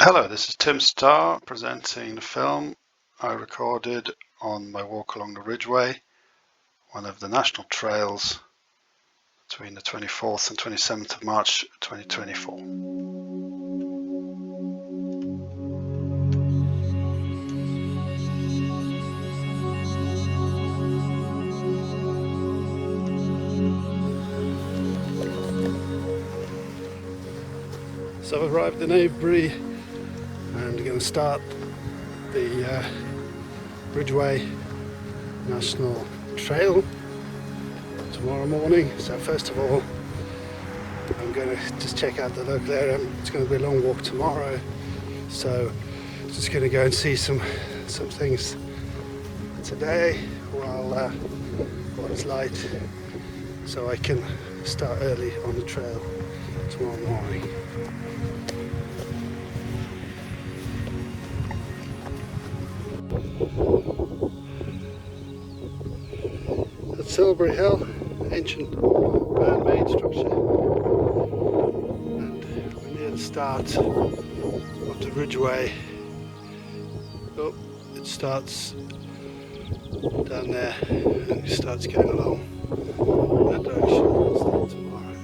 Hello, this is Tim Starr presenting the film I recorded on my walk along the Ridgeway, one of the national trails between the 24th and 27th of March 2024. So I've arrived in Avebury and we're going to start the Ridgeway National Trail tomorrow morning. So first of all, I'm going to just check out the local area. It's going to be a long walk tomorrow, so just going to go and see some things today while it's light, so I can start early on the trail tomorrow morning. At Silbury Hill, ancient man-made structure, and we're near the start of the Ridgeway. Oh, it starts down there and it starts going along in that direction. We'll start tomorrow.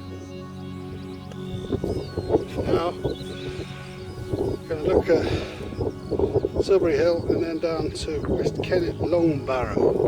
For now, we're going to look at Silbury Hill and then down to West Kennet Long Barrow.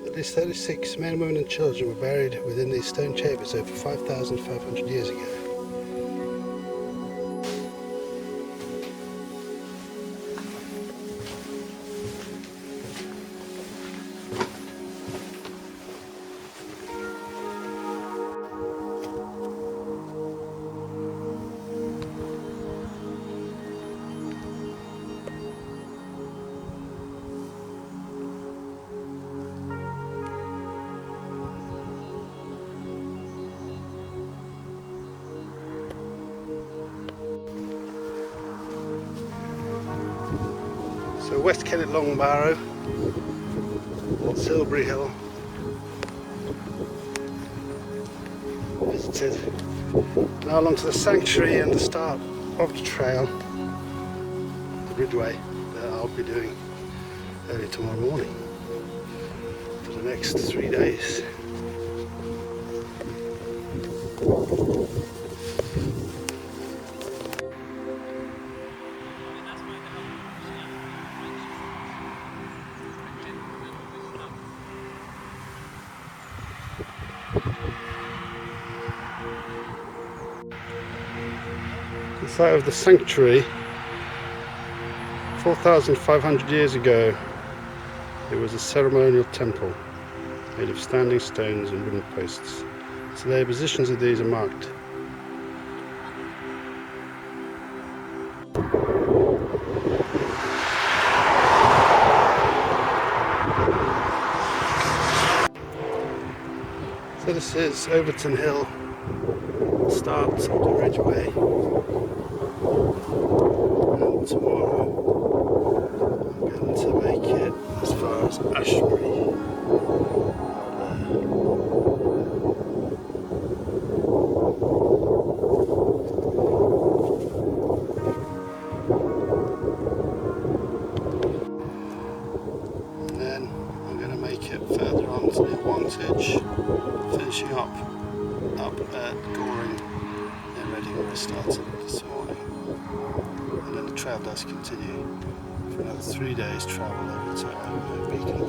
At least 36 men, women and children were buried within these stone chambers over 5,500 years ago. So West Kennet Long Barrow, Silbury Hill, visited. Now along to the sanctuary and the start of the trail, the Ridgeway, that I'll be doing early tomorrow morning for the next 3 days. The site of the sanctuary, 4,500 years ago, it was a ceremonial temple made of standing stones and wooden posts. Today, positions of these are marked. So this is Overton Hill, start of the Ridgeway. And tomorrow I'm going to make it as far as Ashbury. And then I'm going to footage finishing up at Goring in Reading where I started this morning, and then the trail does continue for another 3 days travel over to Beacon.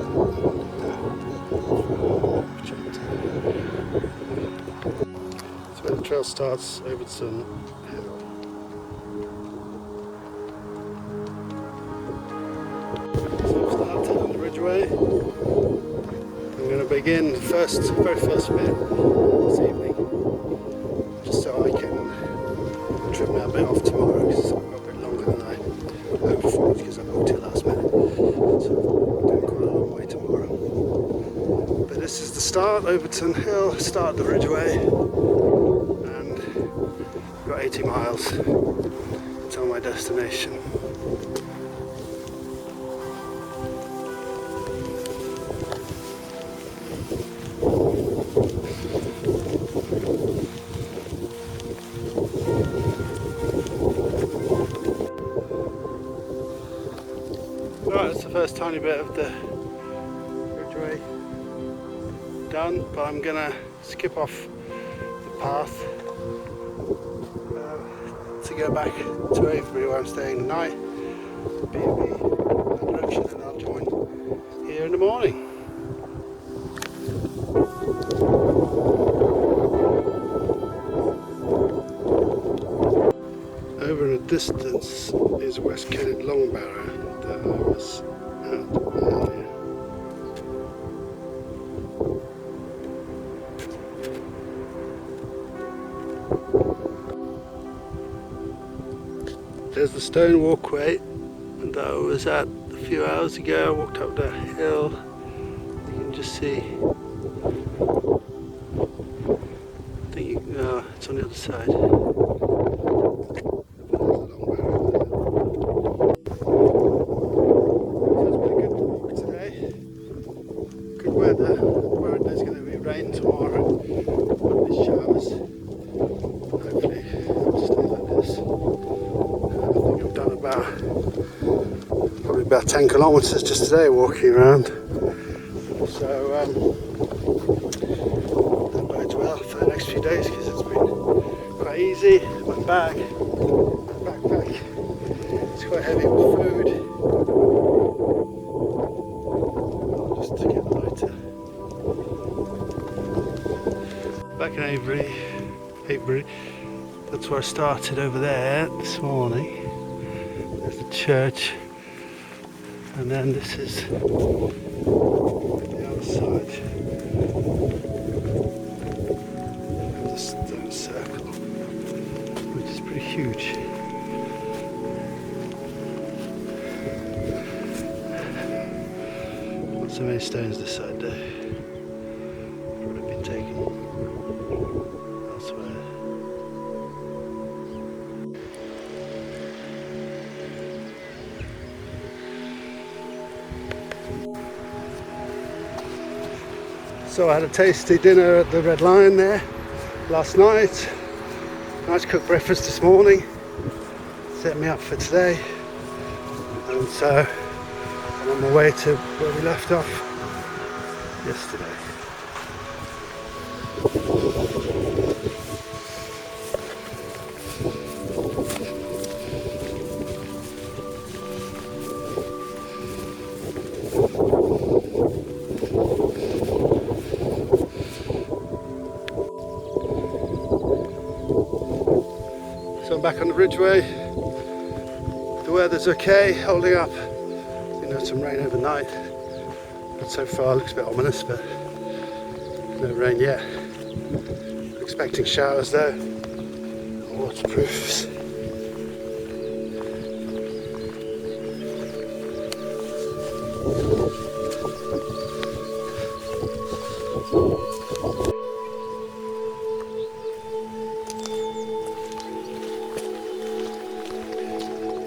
So where the trail starts, Overton Hill. So we've started on the Ridgeway. I'm going to begin the very first bit this evening, just so I can trim that bit off tomorrow, because I've got a bit longer than I hoped for, because I booked it last minute. So I'm doing quite a long way tomorrow. But this is the start, Overton Hill, start of the Ridgeway, and I've got 80 miles until my destination. Right, that's the first tiny bit of the Ridgeway done, but I'm gonna skip off the path to go back to Avebury where I'm staying tonight, B&B that direction, and I'll join here in the morning. Over in the distance is West Kennet Longbarrow that I was at earlier. There's the stone walkway that I was at a few hours ago. I walked up the hill. You can just see. I think it's on the other side. There's going to be rain tomorrow, with showers. Hopefully it'll stay like this. I think I've done probably about 10 kilometres just today walking around. So that bodes well for the next few days, because it's been quite easy. My backpack is quite heavy with food. Just to get lighter. Back in Avebury, that's where I started over there this morning. There's the church, and then this is the other side of the stone circle, which is pretty huge. Not so many stones this side though. Probably been taken elsewhere. So I had a tasty dinner at the Red Lion there last night. Nice cooked breakfast this morning. Set me up for today. And so I'm on my way to where we left off yesterday. So I'm back on the Ridgeway. The weather's okay, holding up. You know, some rain overnight, but so far it looks a bit ominous, but no rain yet. Expecting showers though, waterproofs.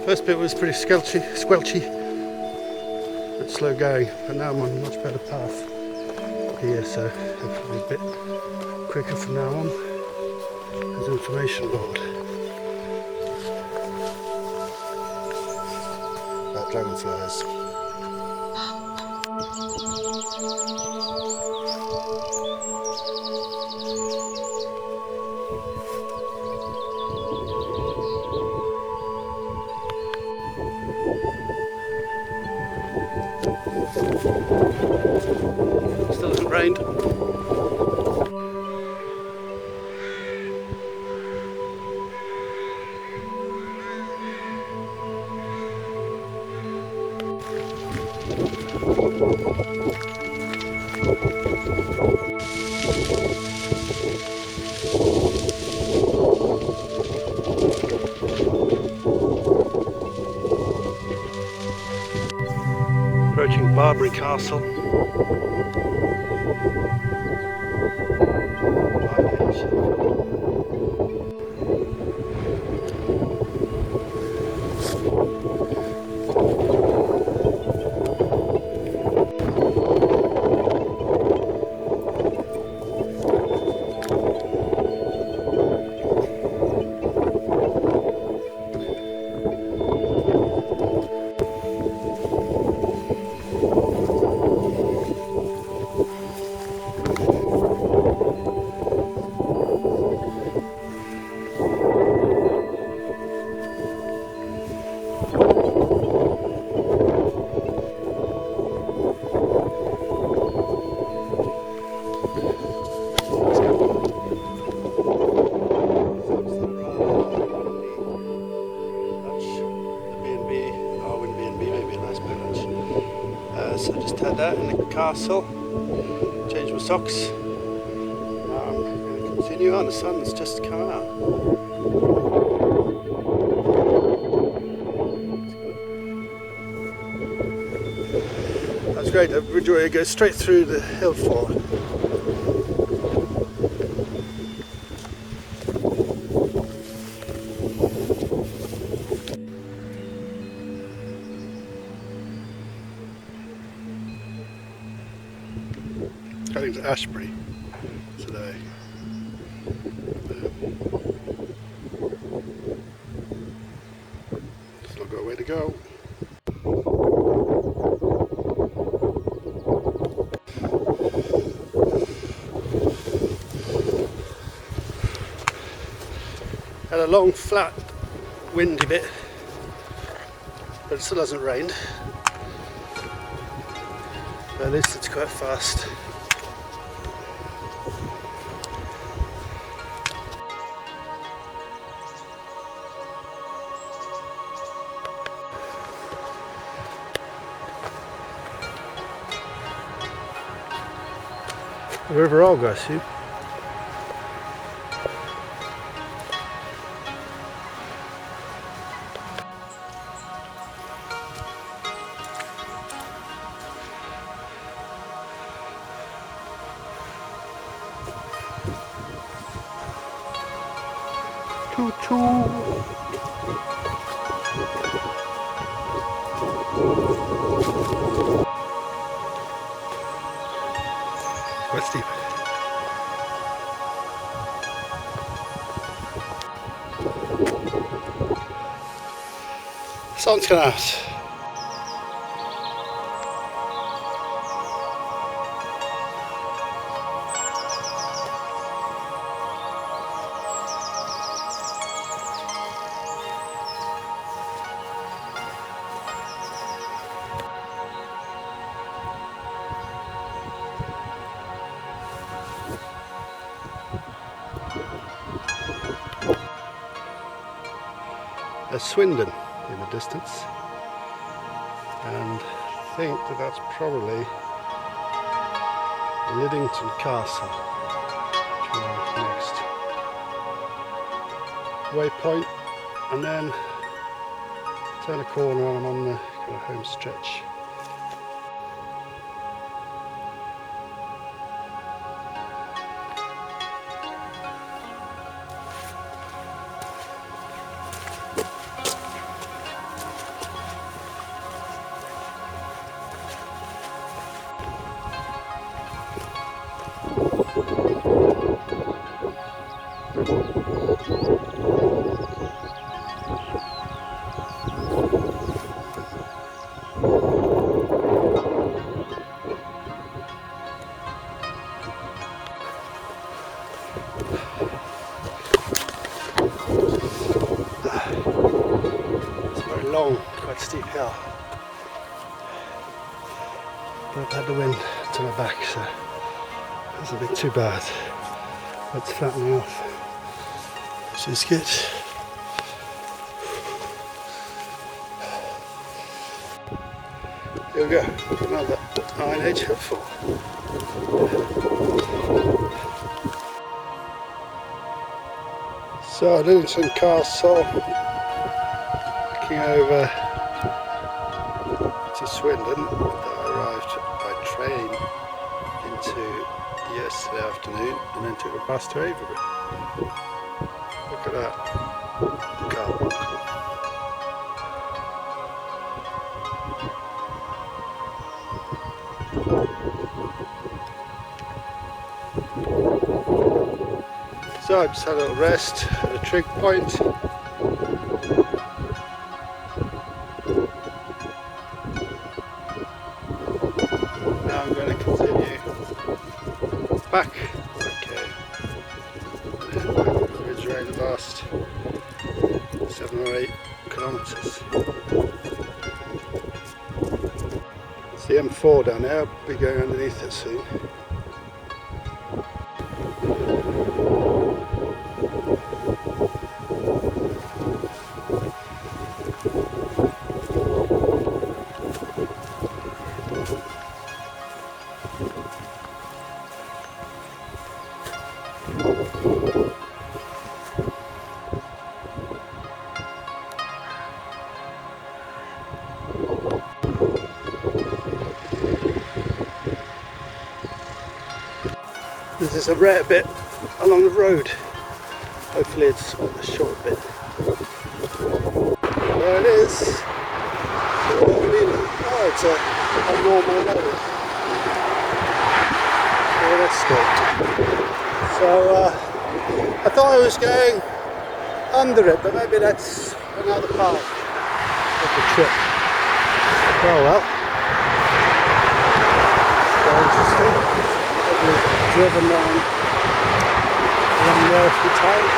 First bit was pretty squelchy and slow going, but now I'm on a much better path here, so hopefully a bit quicker from now on. There's an information board about dragonflies. Still hasn't rained. Approaching Avebury Castle. So I just had that in the castle, changed my socks. Now I'm going to continue on, the sun's just come out. That's great, the Ridgeway goes straight through the hill fall. Heading to Avebury today. Still got a way to go. Had a long, flat, windy bit, but it still hasn't rained. But at least it's quite fast. The river I'll go to. Choo choo. Quite steep. Sun's gone out. There's Swindon in the distance, and I think that that's probably Liddington Castle, which is our next waypoint, and then turn a corner and I'm on the kind of home stretch. It's a very long, quite steep hill. far. But I've had the wind to my back, so it's a bit too bad. It's flattening off, which is good. Here we go, another Iron Age hillfall. So Livingston Castle, looking over to Swindon. I arrived by train into yesterday afternoon and then took a bus to Avebury. Look at that car park. So I just had a little rest at a trig point. Now I'm going to continue back. Okay. Ridgeway the last 7 or 8 kilometres. It's the M4 down there, I'll be going underneath it soon. This is a rare bit along the road. Hopefully it's a short bit. There it is. Oh, it's a normal road. Oh, that's good. So I thought I was going under it, but maybe that's another part of the trip. Oh well. So interesting. Driven down along there a few times.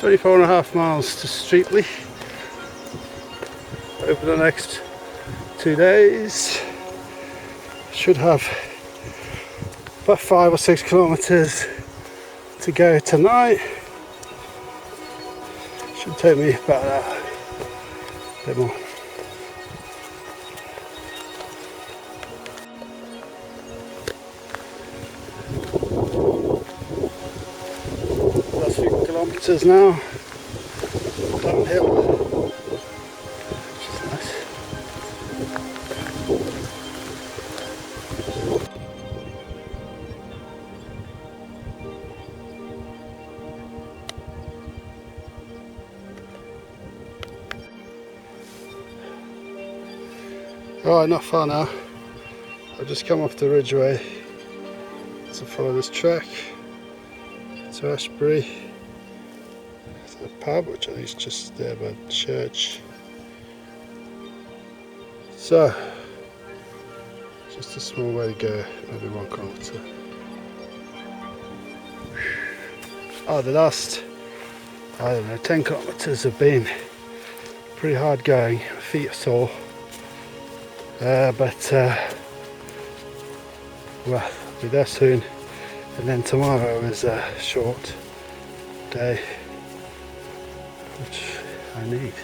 .5 miles to Streatley over the next 2 days. Should have about 5 or 6 kilometres to go tonight. Should take me about a bit more. Last few kilometres now, downhill, which is nice. Alright, not far now. I've just come off the Ridgeway to follow this track to Avebury. There's a pub, which I think is just there by the church. So, just a small way to go, maybe 1 kilometre. Oh, the last, I don't know, 10 kilometres have been pretty hard going. My feet are sore. But well, I'll be there soon, and then tomorrow is a short day, which I need.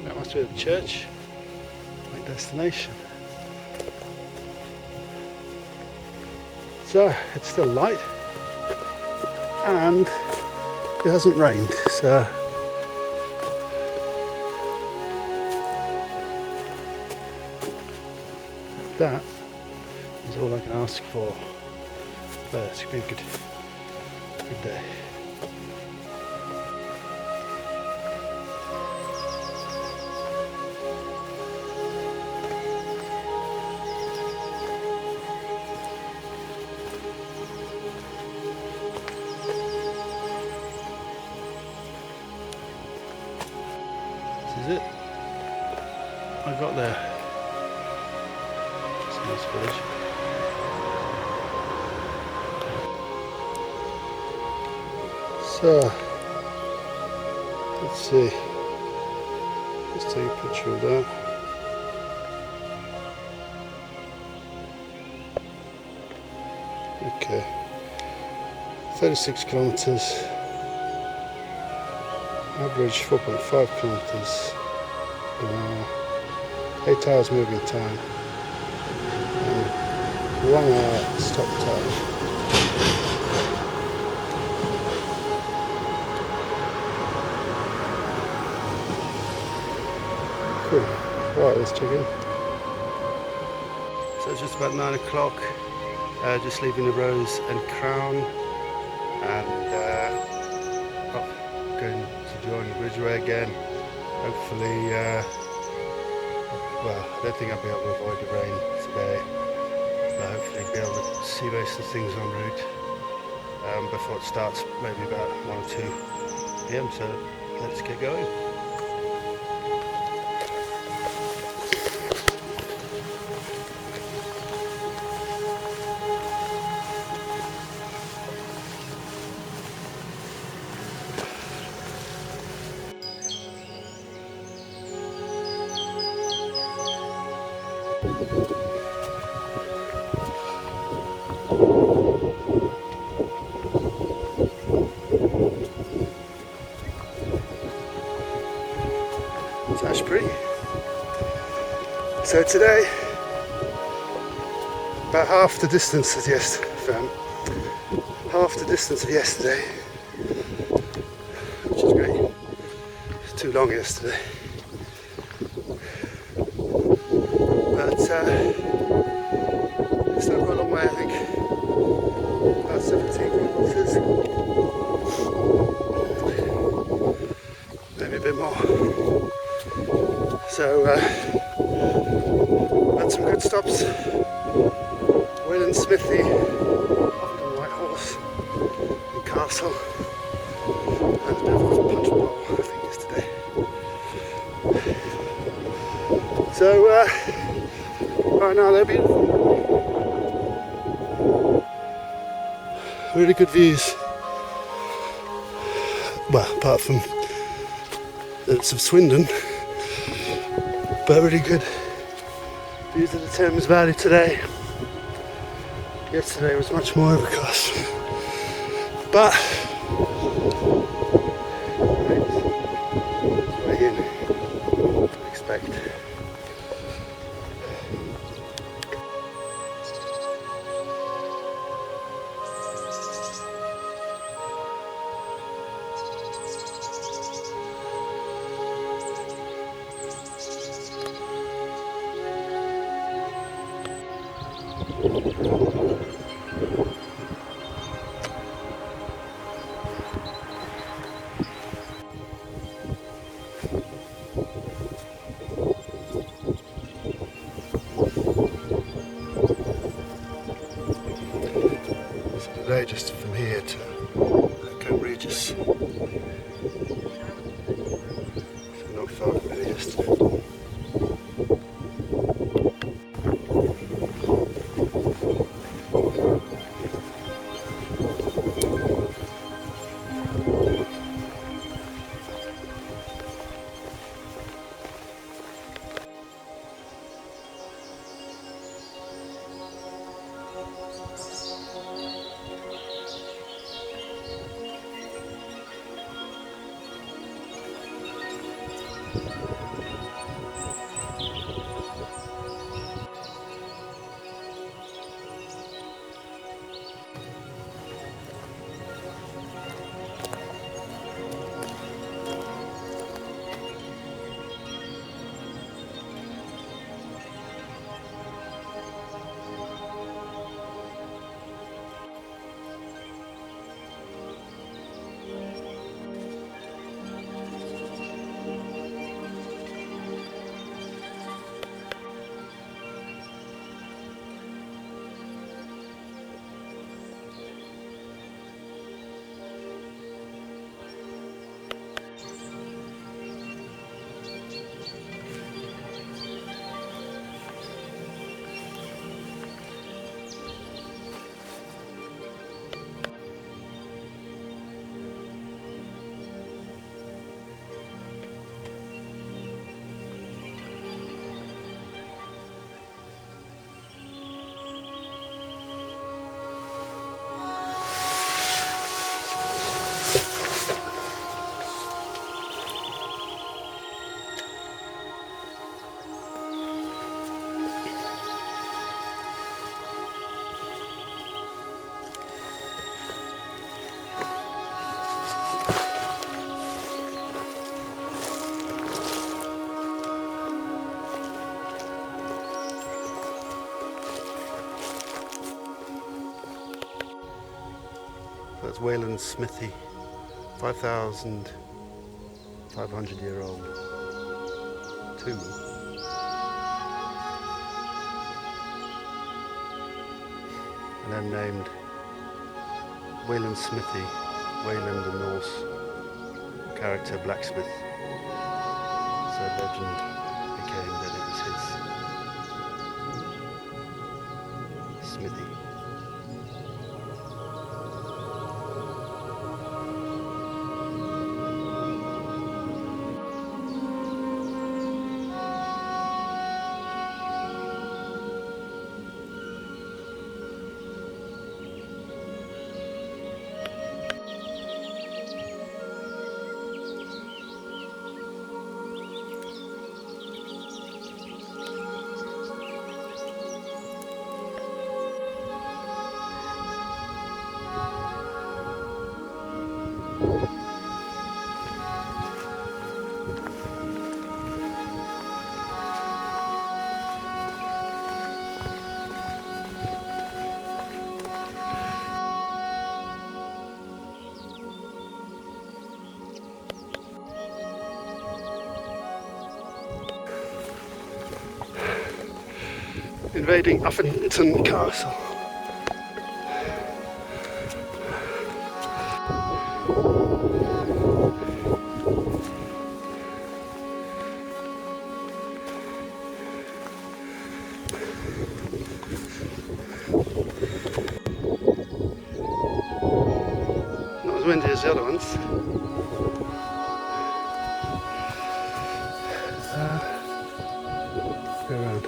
That must be the church, my destination. So it's still light, and it hasn't rained, so that is all I can ask for. But it's been a good day. This is it. I got there. It's a nice village. So, let's see. Let's take a picture of that. Okay. 36 kilometers. Average 4.5 kilometers. 8 hours moving time. And 1 hour stop time. Cool. Right, let's check in. So it's just about 9 o'clock. Just leaving the Rose and Crown, and going to join Ridgeway again. Hopefully, well, I don't think I'll be able to avoid the rain today, but hopefully be able to see most of the things en route before it starts, maybe about 1 or 2 p.m. So let's get going. It's Avebury. So today, about half the distance as yesterday, half the distance of yesterday, which is great. It's too long yesterday, but still got a long way, I think. About 17 kilometers, maybe a bit more. So, had some good stops. Will and Smithy, often White Horse, and Castle, and a bit of a punch bowl, I think, yesterday. So, right now they're beautiful. Really good views. Well, apart from it's of Swindon, but really good views of the Thames Valley today. Yesterday was much more overcast, but it's way in, I expect. Today, just from here to Goring, so not far from here yesterday. That's Wayland's smithy, 5,500-year-old tomb. And then named Wayland's smithy, Wayland the Norse character blacksmith. So legend became that it was his smithy. Invading Uffington Castle. Not as windy as the other ones. Go around.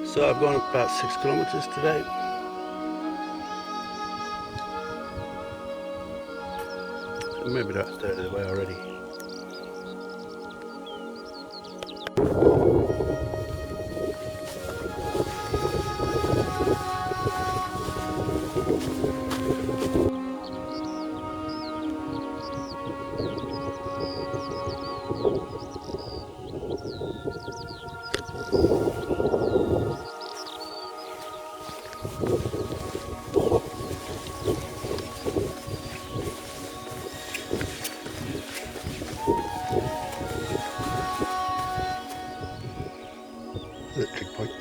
So I've gone about 6 kilometers today. Maybe about a third of the way already. Electric point.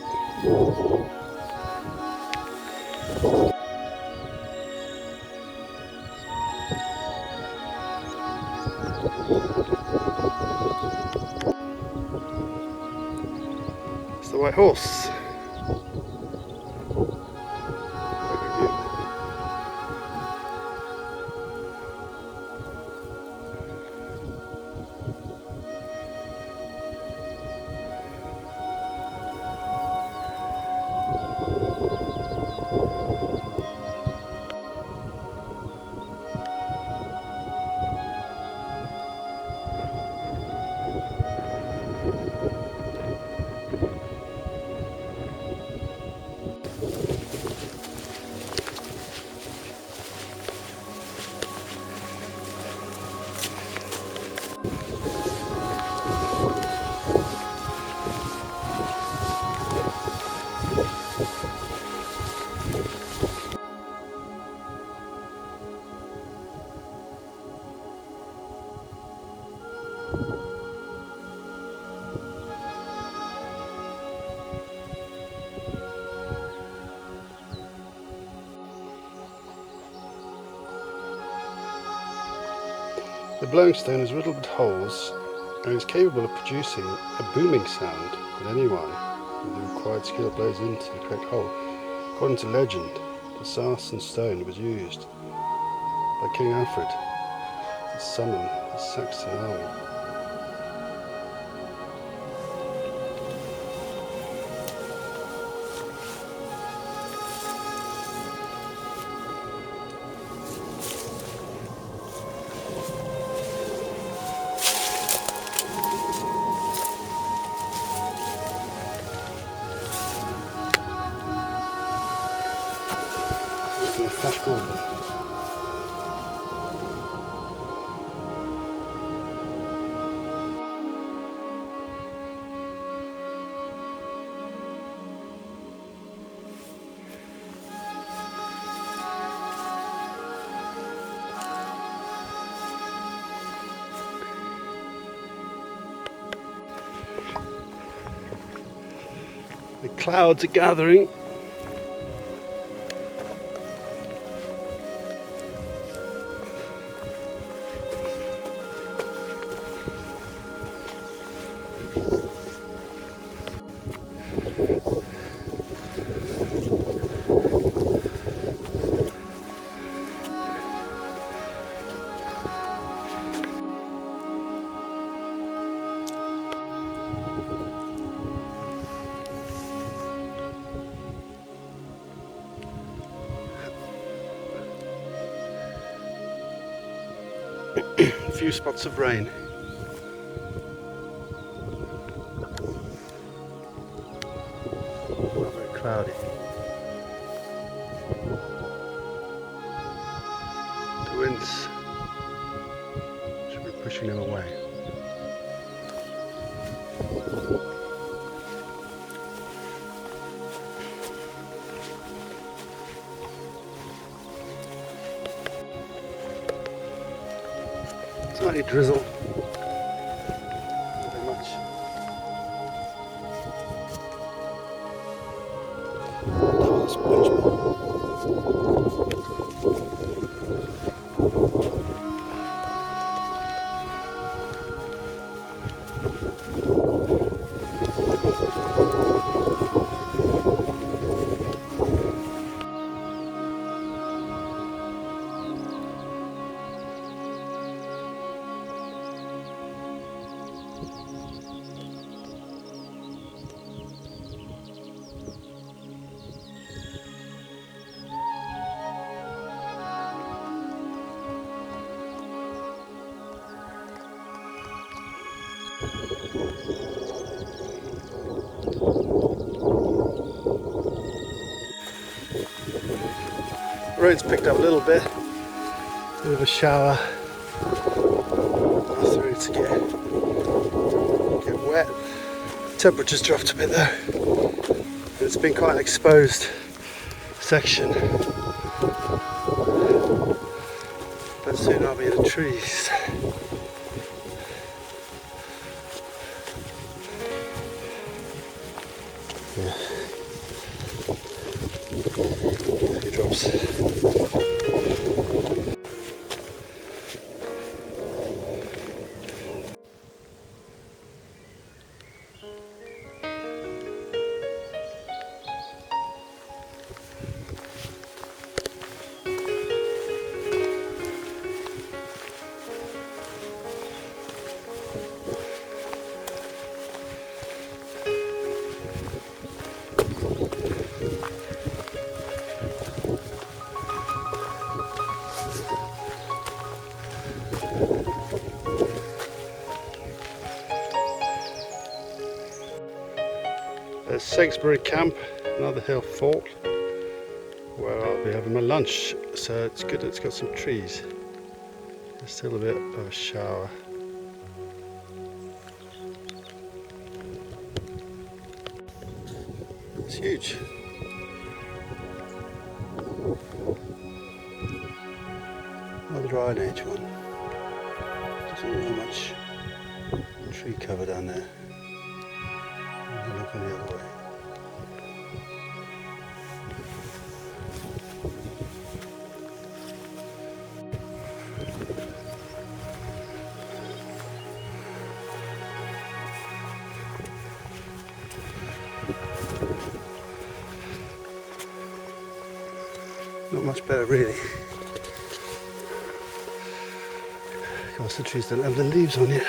It's the White Horse. The blowing stone is riddled with holes and is capable of producing a booming sound that anyone with the required skill blows into the correct hole. According to legend, the Sarsen stone was used by King Alfred to summon the Saxon army. Flash forward. The clouds are gathering. A few spots of rain. Not very cloudy. The winds should be pushing them away. Slightly drizzle, not very much. Double sponge. The rain's picked up a little bit of a shower after it to get wet. Temperature's dropped a bit though. It's been quite an exposed section, but soon I'll be in the trees. Yeah. A few drops. There's Avebury Camp, another hill fort, where I'll be having my lunch. So it's good, it's got some trees. There's still a bit of a shower. It's huge. Another Iron Age one. Doesn't look much tree cover down there. I'm looking the other way. not much better really. Of course the trees don't have the leaves on yet.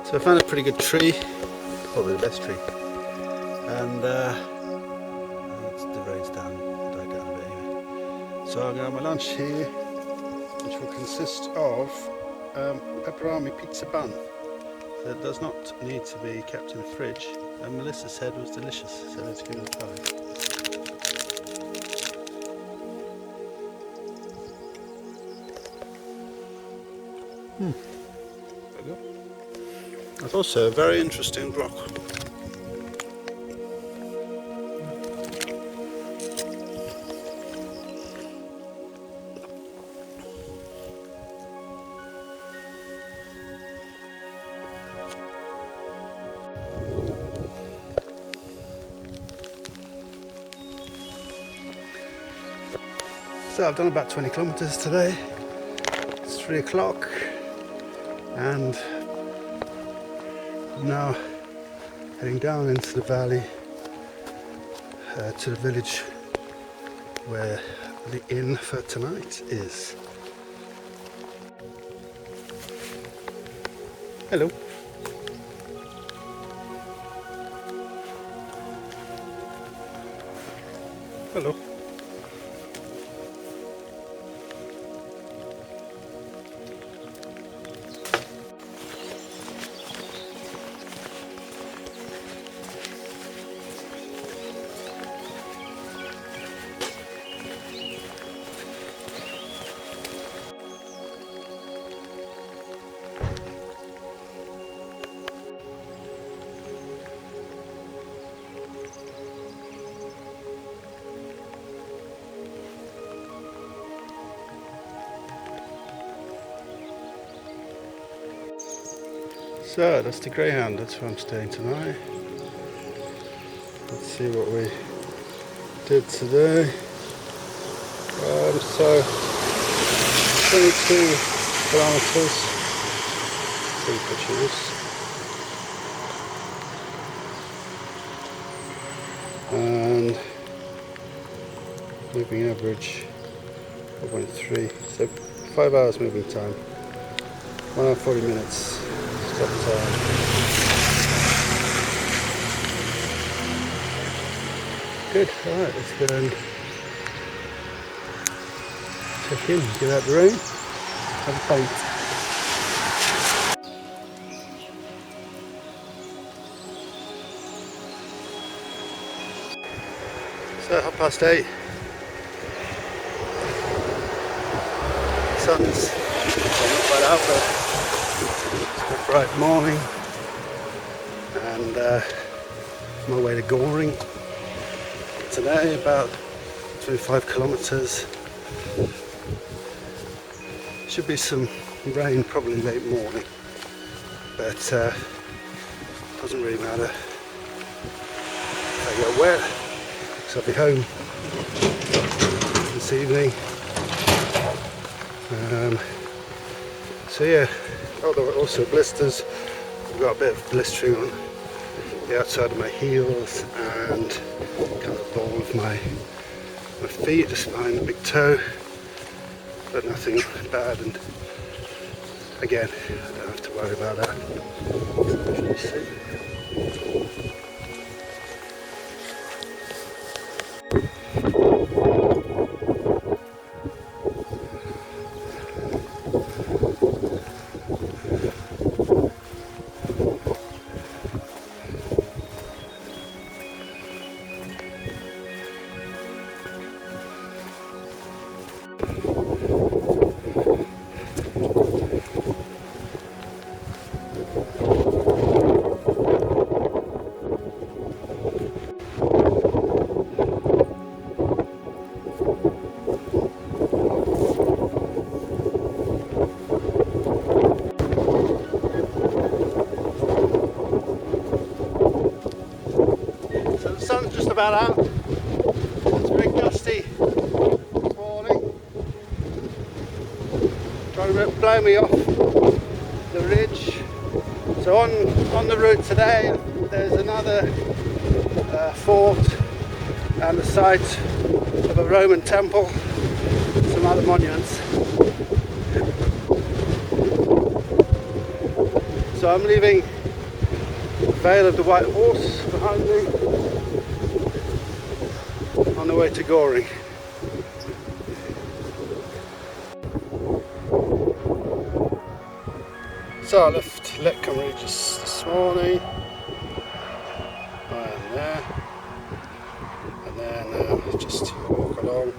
So I found a pretty good tree, probably the best tree, and the rain's down, died down a bit anyway. So I'm going to have my lunch here, which will consist of pepperoni pizza bun. So it does not need to be kept in the fridge, and Melissa said it was delicious, so let's give it a try. There we go. That's also a very interesting rock. So I've done about 20 kilometers today. It's 3 o'clock and I'm now heading down into the valley to the village where the inn for tonight is. Hello. Hello. So that's the Greyhound, that's where I'm staying tonight. Let's see what we did today. So 22 kilometers, see pictures. And moving average 4.3, so 5 hours moving time, 1 hour 40 minutes. Stop time. Good, alright, let's go and check in, get out the rain, have a pint. So 8:30. Sun's not quite out but it's a bright morning, and on my way to Goring today, about 25 kilometers. Should be some rain probably late morning, but doesn't really matter if I get wet, because I'll be home this evening. So yeah, oh, there were also blisters. I've got a bit of blistering on the outside of my heels and kind of the ball of my feet, just behind the big toe, but nothing bad, and again, I don't have to worry about that. About out. It's very gusty. to blow me off the ridge. So on the route today, there's another fort and the site of a Roman temple, some other monuments. So I'm leaving the Vale of the White Horse behind me on the way to Goring. So I left Letcombe Regis this morning, right there, and then just walk along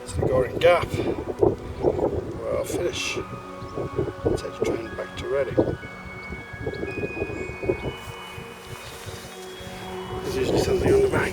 to the Goring Gap, where I'll finish and take the train back to Reading. There's usually something on the back.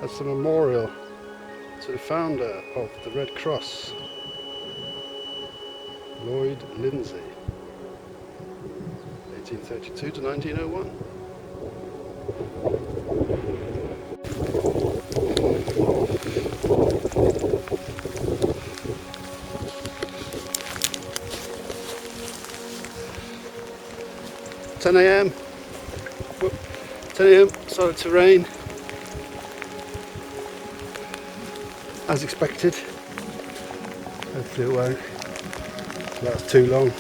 That's a memorial to the founder of the Red Cross, Lloyd Lindsay, 1832 to 1901. (10 a.m. 10 a.m. started to rain, as expected. Hopefully it won't last too long.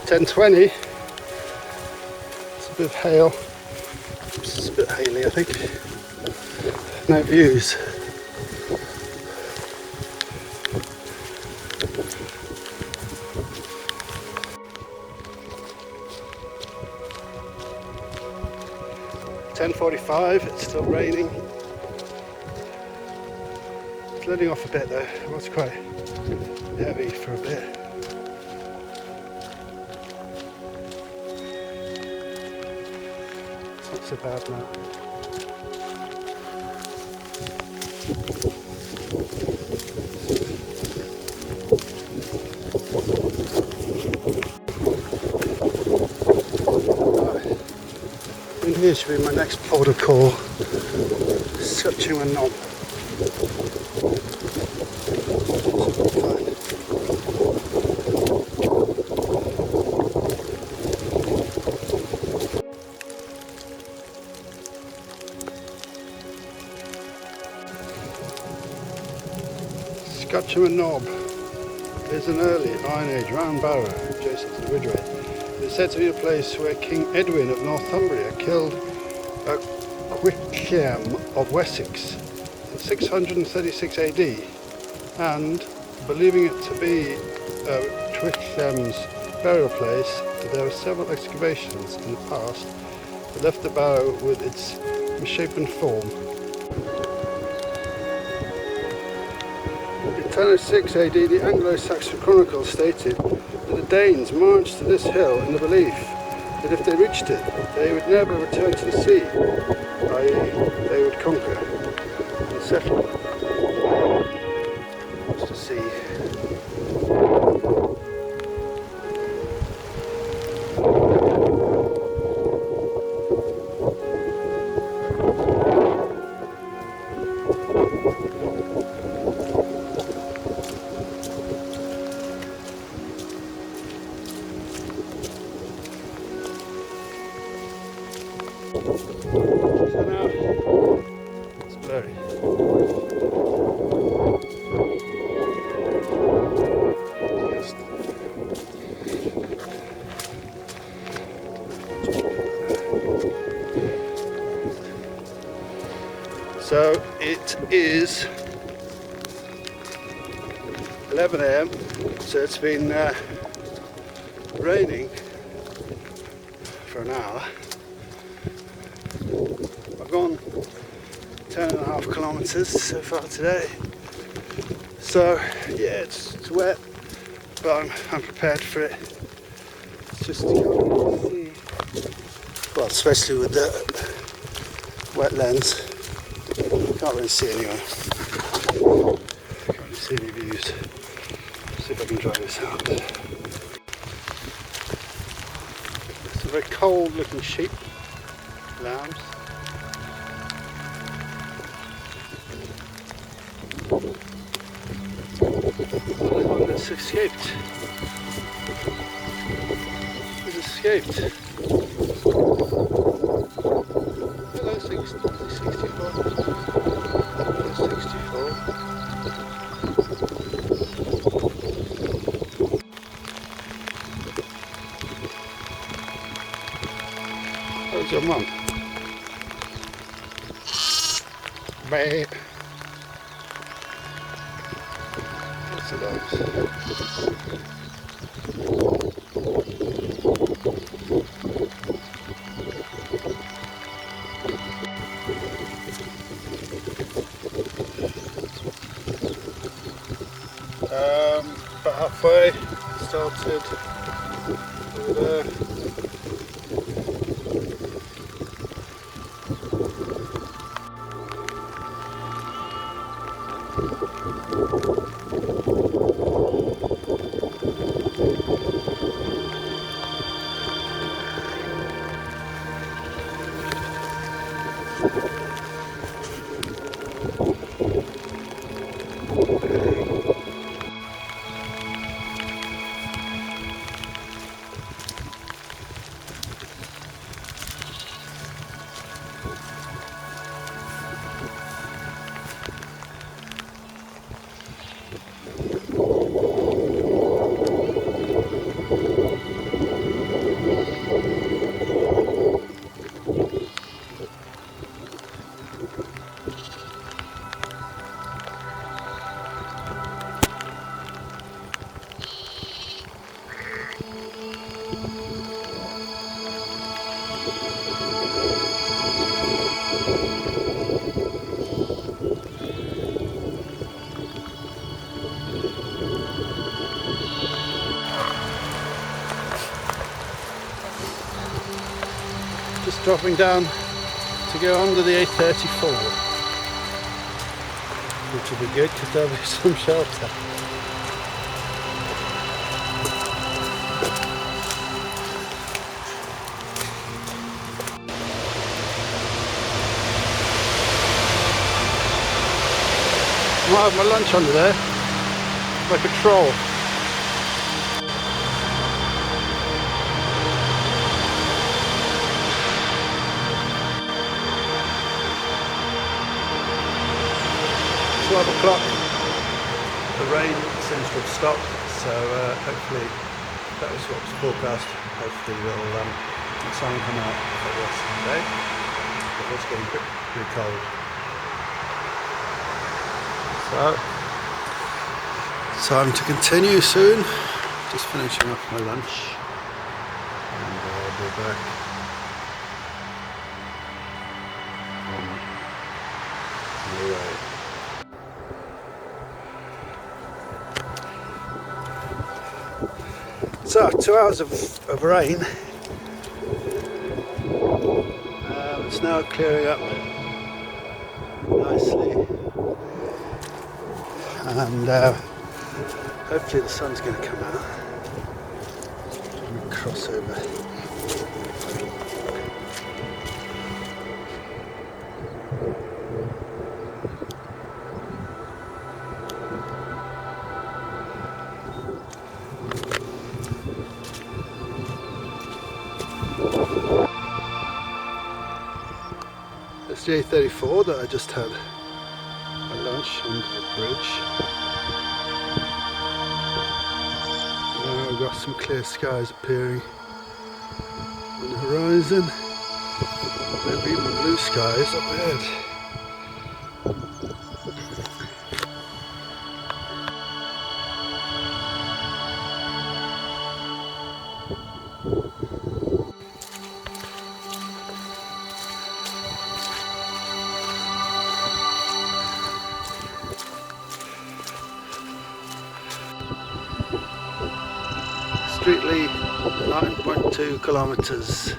(10:20). It's a bit of hail. It's a bit haily, I think. No views. (10:45). It's still raining. It's letting off a bit though. It was quite heavy for a bit. It's not so bad now. Here should be my next port of call, Scutching and Knob. Scutching and Knob is an early Iron Age round barrow adjacent to the Ridgeway. It's said to be a place where King Edwin of Northumbria killed Wickham of Wessex in 636 AD, and believing it to be Wickham's burial place, there are several excavations in the past that left the barrow with its misshapen form. In 1006 AD, the Anglo-Saxon Chronicle stated that the Danes marched to this hill in the belief that if they reached it, they would never return to the sea, i.e. they would conquer and settle. What's the sea? So now it's blurry. So it is 11 AM, so it's been raining for an hour. I've gone 10.5 kilometers so far today. So yeah, it's wet, but I'm prepared for it. It's just to see, well, especially with the wet lens, can't really see anyway. Can't really see any views. See if I can dry this out. It's a very cold looking sheep, lambs. One that's escaped. Has escaped. Hello, 64. Hello, 64. How's your mum? Bye. Lots of those. About halfway, started over there. Just dropping down to go under the A34, which will be good because there'll be some shelter. I might have my lunch under there, like a troll. 12 o'clock, the rain seems to have stopped, so hopefully that was what was forecast. Hopefully the sun will come out for the rest of the day, but it's getting pretty cold. So time to continue soon, just finishing off my lunch and I'll be back on my way. So 2 hours of rain. It's now clearing up nicely, and hopefully the sun's going to come out. I'm cross over. It's the A34 that I just had my lunch under the bridge. Now I've got some clear skies appearing on the horizon. Maybe even blue skies up ahead. Streetly, 9.2 kilometers.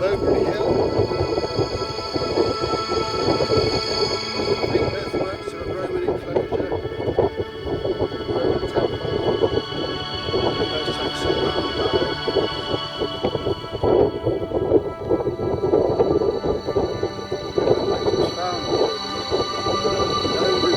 Avebury Hill. Big earthworks of a Roman enclosure. Roman temple. Post-Saxon roundabout. It was found Avebury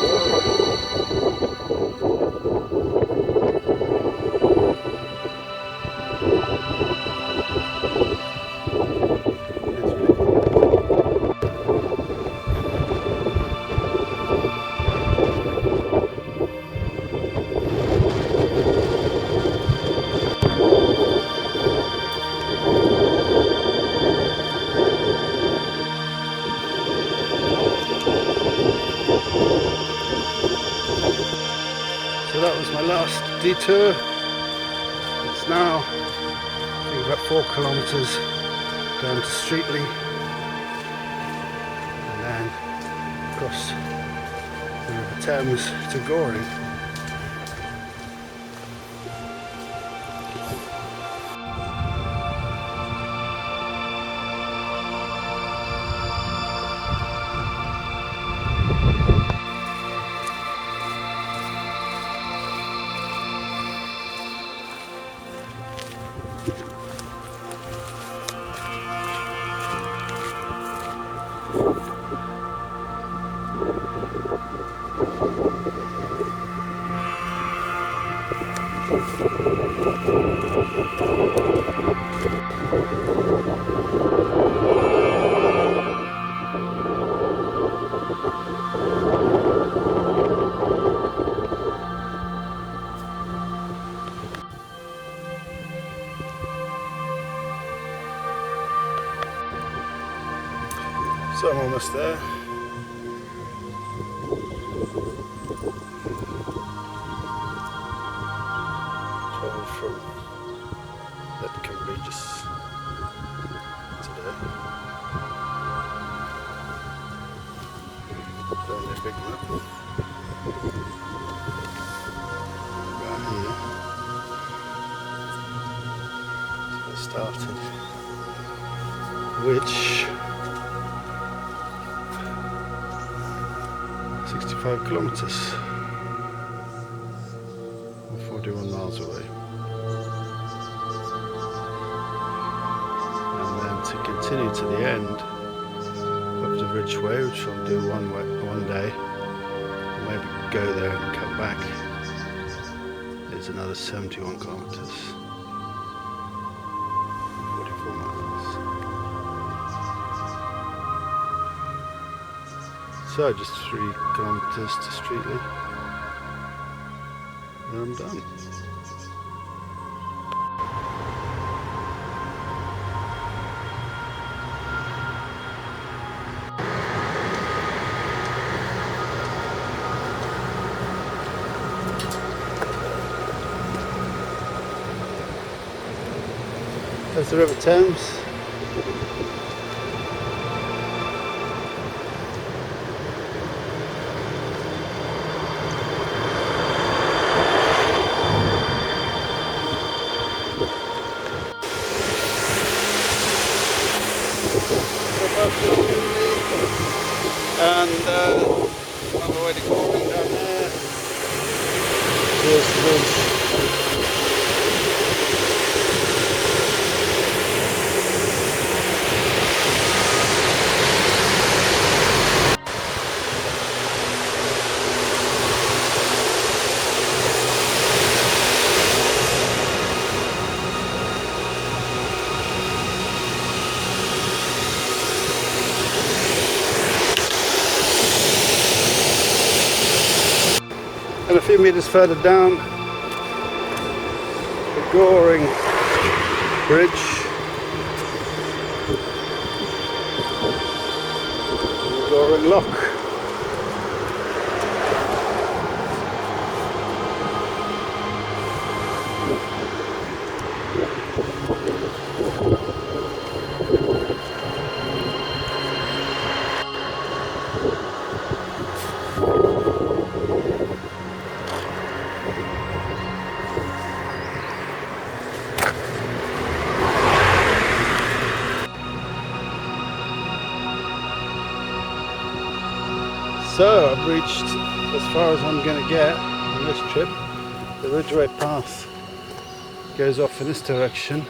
So that was my last detour. It's now I think about 4 kilometers down to Streetly and then across the River Thames to Goring. So I'm almost there. Travel from Regis today. Only a big map. Right here. So I started, which 65 kilometers, 41 miles away, and then to continue continue to the end up to Ridgeway, which I'll do one day. Maybe go there and come back. There's another 71 kilometers, 44 miles. So just 3 kilometers to Streatley, and I'm done. There's the River Thames. And on the way to Goring down there. Here's the bridge. And a few meters further down, the Goring Bridge, and the Goring Lock. So I've reached as far as I'm going to get on this trip. The Ridgeway Path goes off in this direction,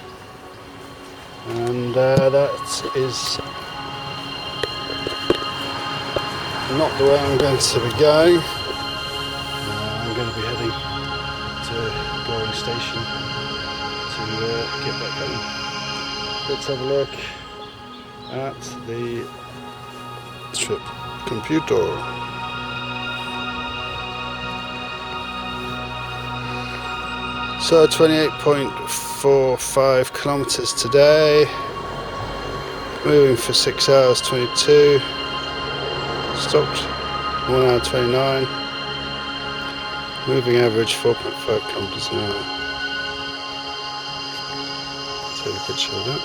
and that is not the way I'm going to be going. I'm going to be heading to Goring Station to get back home. Let's have a look at the trip computer. So 28.45 kilometers today, moving for 6 hours 22, stopped 1 hour 29, moving average 4.5 kilometers an hour. Take a picture of that.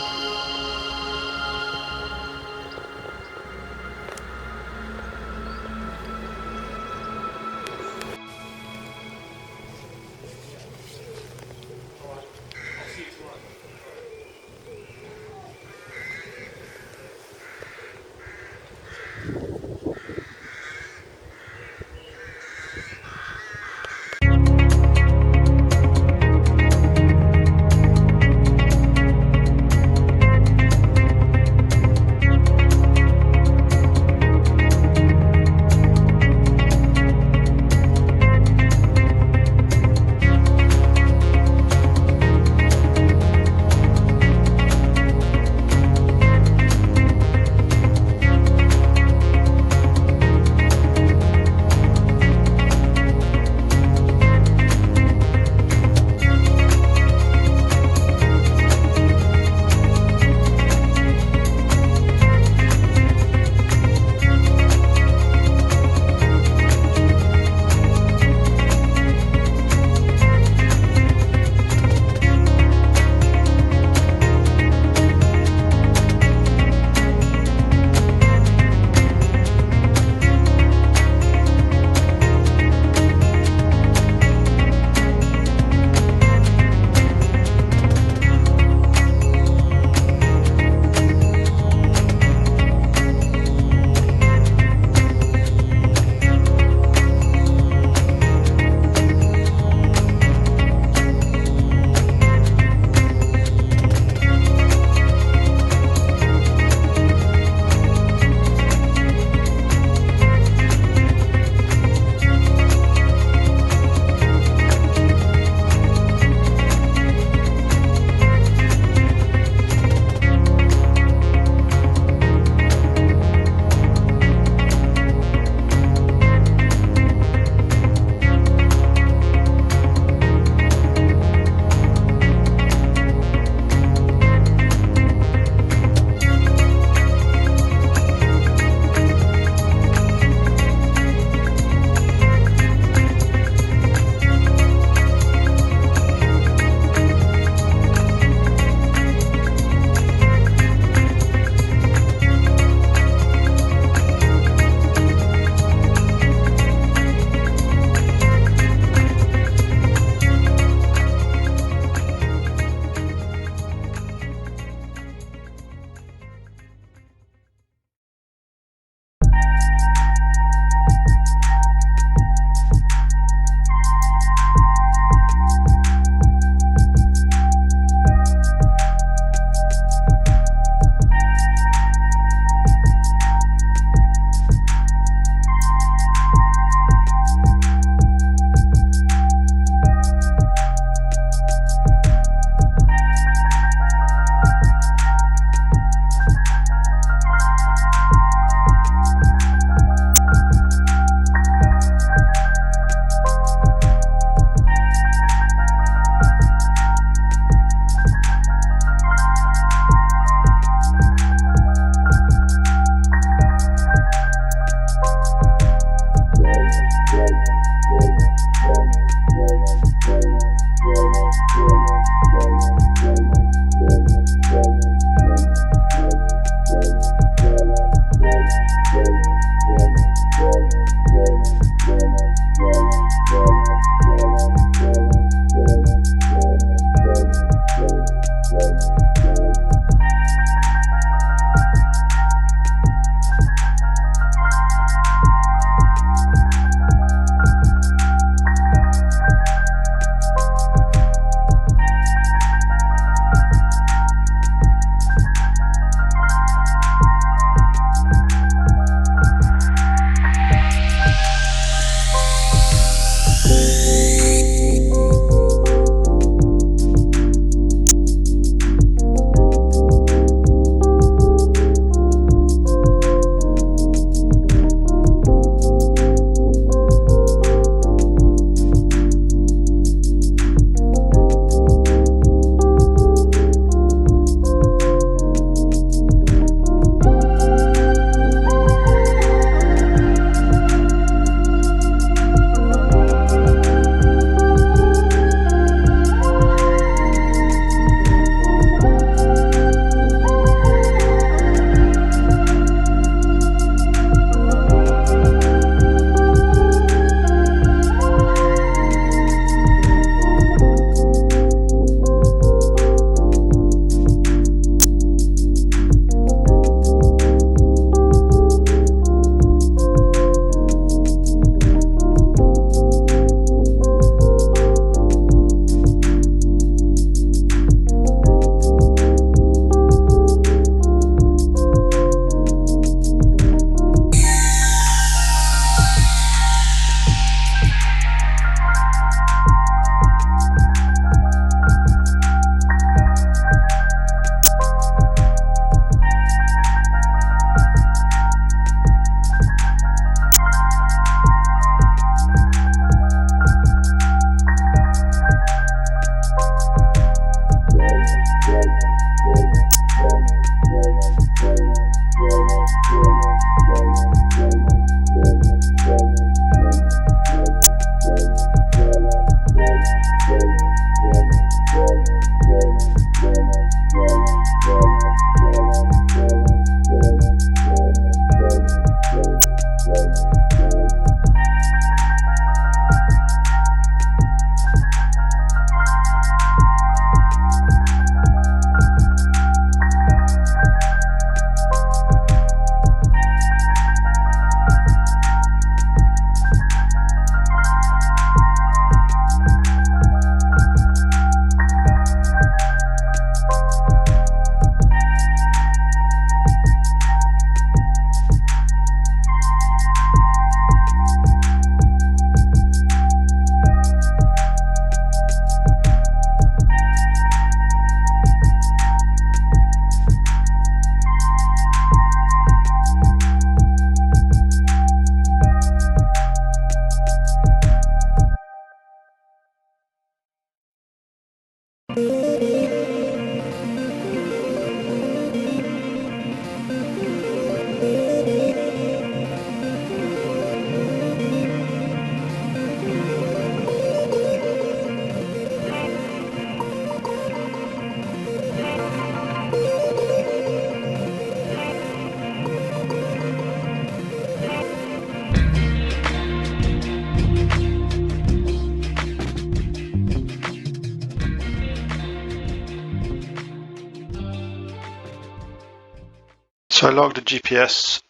So I logged a GPS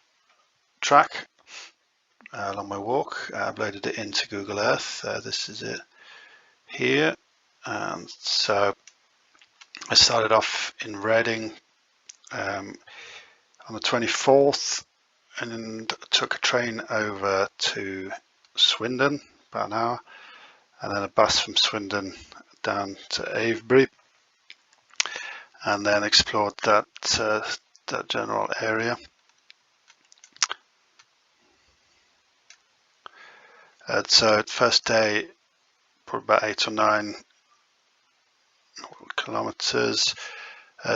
track along my walk. I uploaded it into Google Earth. This is it here. And so I started off in Reading on the 24th and took a train over to Swindon, about an hour, and then a bus from Swindon down to Avebury, and then explored that general area. So first day, probably about 8 or 9 kilometres.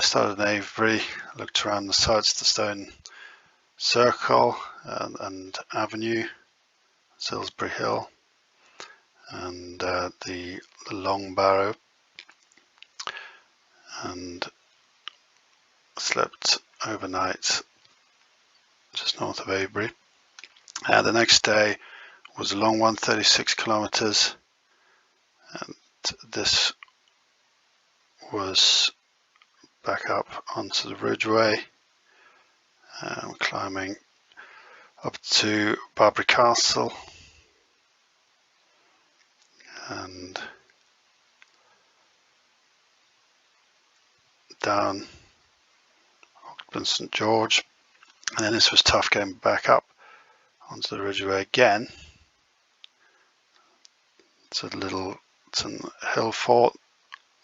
Started in Avebury, looked around the sites, the Stone Circle and Avenue, Salisbury Hill, and the Long Barrow, and slept overnight just north of Avebury. The next day was a long one, 36 kilometres, and this was back up onto the Ridgeway, climbing up to Barbary Castle and down St George, and then this was tough getting back up onto the Ridgeway again. It's a Littleton Hill Fort,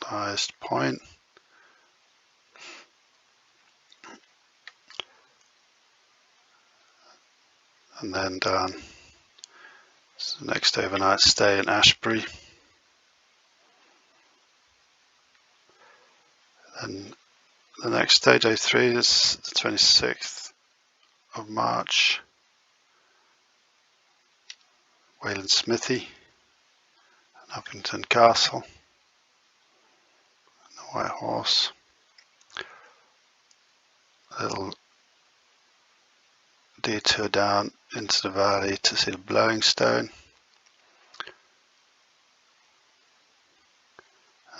the highest point, and then down. So the next overnight stay in Ashbury, and the next day, day 3, is the 26th of March, Wayland Smithy, and Uppington Castle, and the White Horse. A little detour down into the valley to see the Blowing Stone,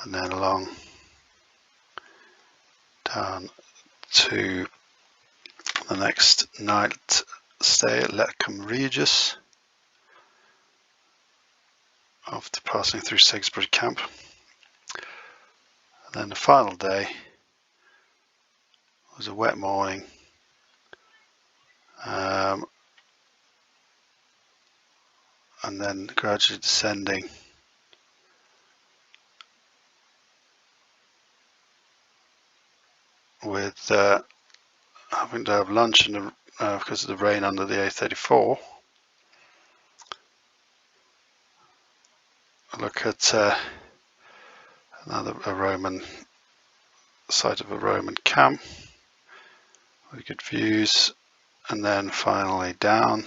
and then along down to the next night stay at Letcombe Regis, after passing through Sigsbury Camp. And then the final day was a wet morning, and then gradually descending with having to have lunch because of the rain under the A34. A look at a Roman site of a Roman camp with good views, and then finally down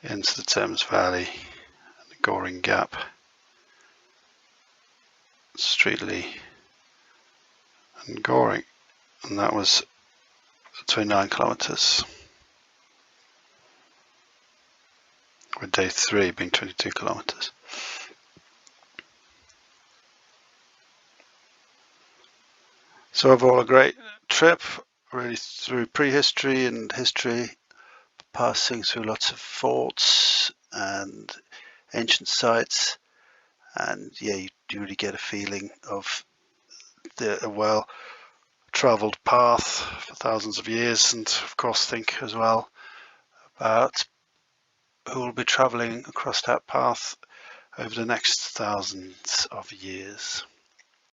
into the Thames Valley and the Goring Gap, Streatley and Goring, and that was 29 kilometres, with day 3 being 22 kilometres. So overall a great trip, really through prehistory and history, passing through lots of forts and ancient sites, and yeah, you do really get a feeling of a well-travelled path for thousands of years, and of course think as well about who will be travelling across that path over the next thousands of years.